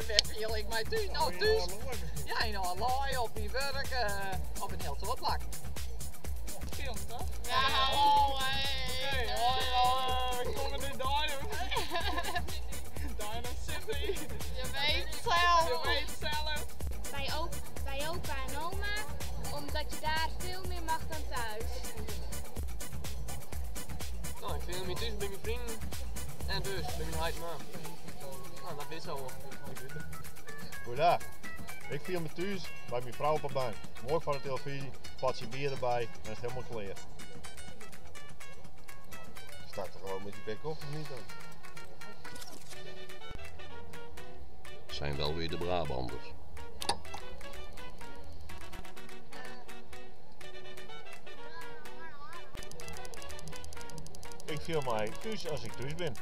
waar viel ik mij thuis? Nou, thuis. Ja, in een laai, op je werk, op een heel soort plak. Film, toch? Ja, hallo, Oké, hallo, kom in de Dino. Dino City. Je weet zelf. Je weet zelf. Bij opa en oma, omdat je daar veel meer mag dan thuis. Nou, ik film me thuis bij mijn vrienden en dus bij mijn huid maar. Nou, dat is zo. Goeiedag. Ik film me thuis bij mijn vrouw op de bank. Mooi voor de televisie, patje bier erbij en het is helemaal klaar. Staat er gewoon met die bek op of niet dan? Zijn wel weer de Brabanders. Ik film mij thuis als ik thuis ben.